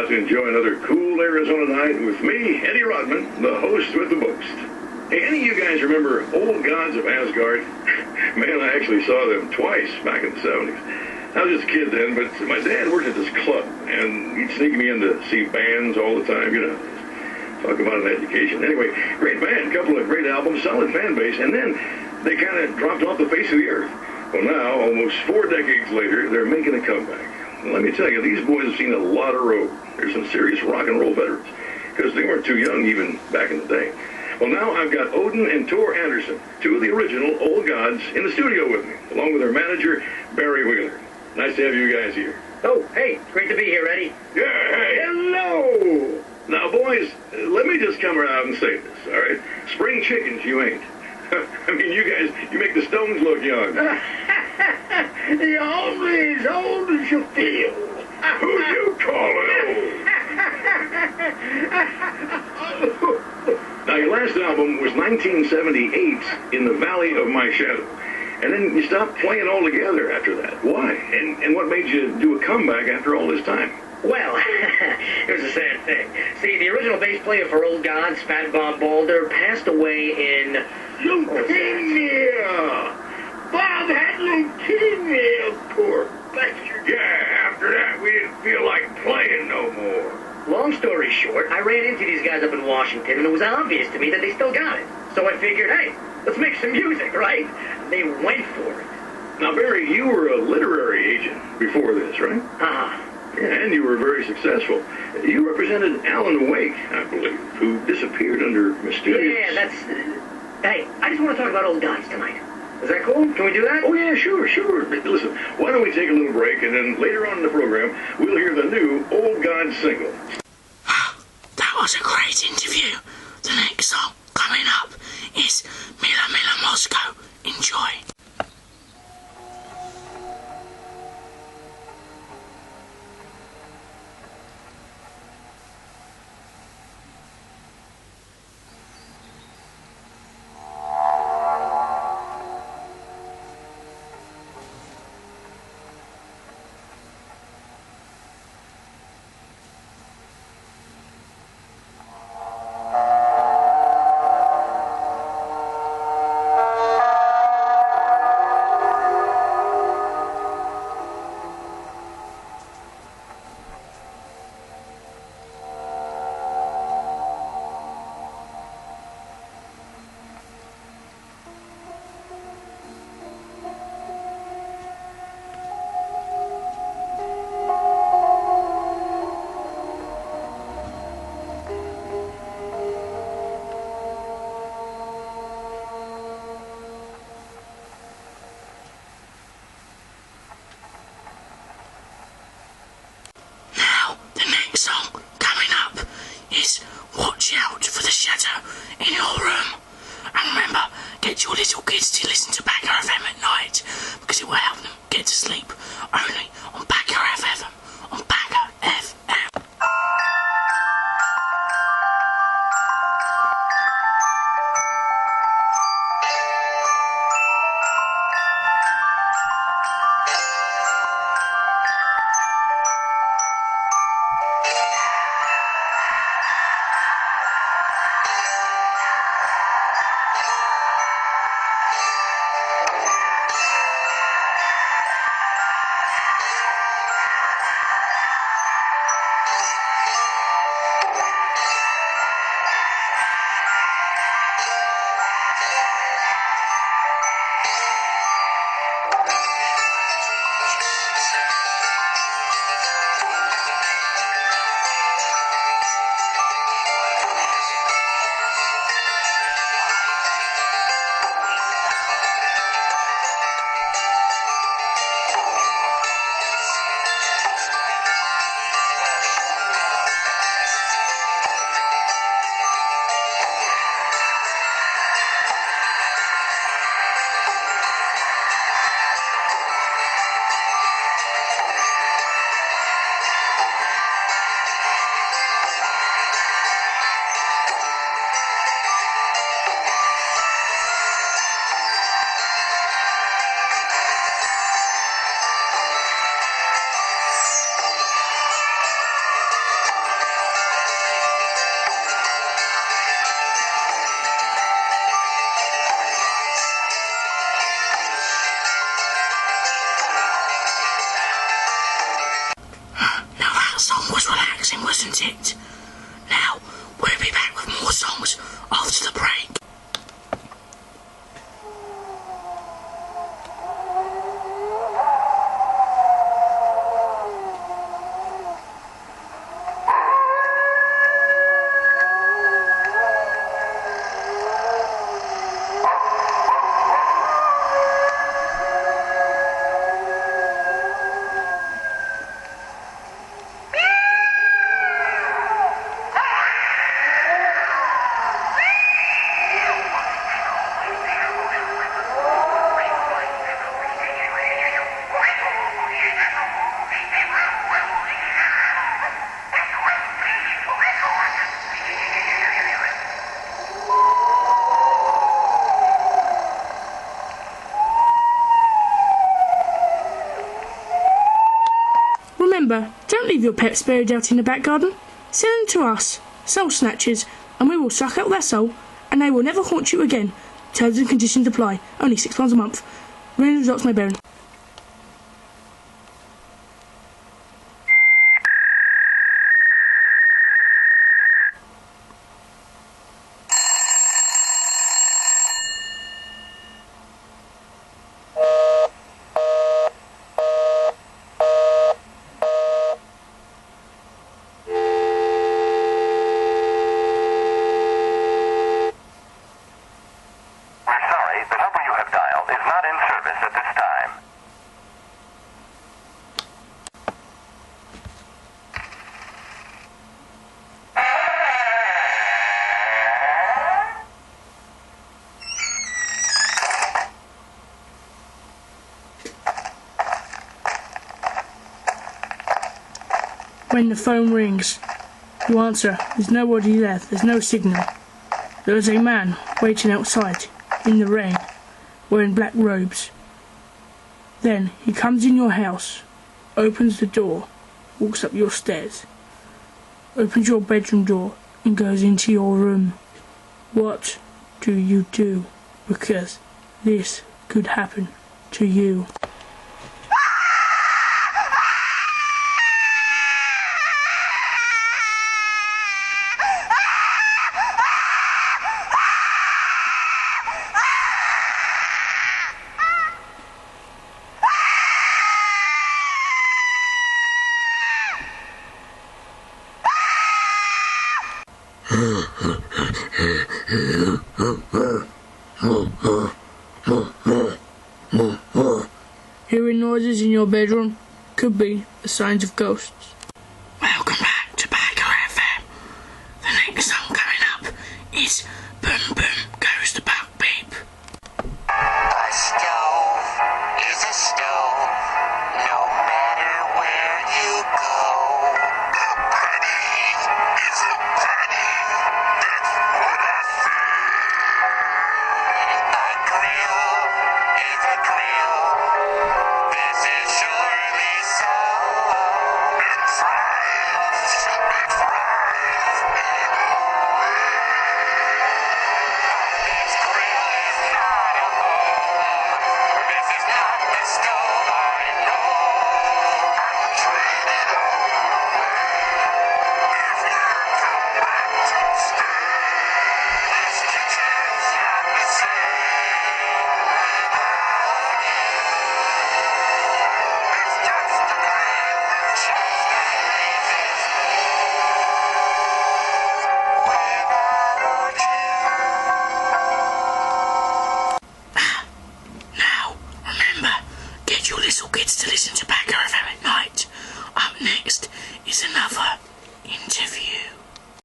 about to enjoy another cool Arizona night with me, Eddie Rodman, the host with the boast. Hey, any of you guys remember Old Gods of Asgard? Man, I actually saw them twice back in the 70s. I was just a kid then, but my dad worked at this club, and he'd sneak me in to see bands all the time, you know. Talk about an education. Anyway, great band, couple of great albums, solid fan base, and then they kind of dropped off the face of the earth. Well, now, almost 4 decades later, they're making a comeback. And let me tell you, these boys have seen a lot of road. They're some serious rock and roll veterans, because they weren't too young even back in the day. Well, now I've got Odin and Tor Anderson, two of the original Old Gods, in the studio with me, along with their manager, Barry Wheeler. Nice to have you guys here. Oh, hey, great to be here, Eddie. Yeah, hey. Hello! Now, boys, let me just come around and say this, all right? Spring chickens, you ain't. I mean, you guys, you make the Stones look young. You're only as old as you feel. Who you calling old? Now, your last album was 1978, In the Valley of My Shadow. And then you stopped playing altogether after that. Why? And what made you do a comeback after all this time? Well, here's a sad thing. See, the original bass player for Old Gods, Fat Bob Balder, passed away in... Leukemia! Bob had leukemia, poor bastard. Yeah, after that, we didn't feel like playing no more. Long story short, I ran into these guys up in Washington, and it was obvious to me that they still got it. So I figured, hey, let's make some music, right? They went for it. Now, Barry, you were a literary agent before this, right? Uh-huh. Yeah, and you were very successful. You represented Alan Wake, I believe, who disappeared under mysterious... Yeah, that's... Hey, I just want to talk about Old Gods tonight. Is that cool? Can we do that? Oh, yeah, sure. Listen, why don't we take a little break, and then later on in the program, we'll hear the new Old Gods single. That was a great interview. The next song coming up is Mila Mila Moscow. Enjoy. Watch out for the shadow in your room. And remember, get your little kids to listen to Backer FM at night, because it will help them get to sleep. Only on Backer FM. On Backer FM. remember, don't leave your pets buried out in the back garden. Send them to us, Soul Snatchers, and we will suck out their soul, and they will never haunt you again. Terms and conditions apply. Only £6 a month. Rain results may vary. When the phone rings, you answer. There's nobody there. There's no signal. There is a man waiting outside in the rain, wearing black robes. Then he comes in your house, opens the door, walks up your stairs, opens your bedroom door and goes into your room. What do you do? Because this could happen to you. Hearing noises in your bedroom could be the signs of ghosts. Welcome back to Bagger FM. The next song coming up is Boom Boom Goes the Buck Beep. A stove is a stove, no matter where you go. A penny is a penny, that's what I say. A grill is a grill,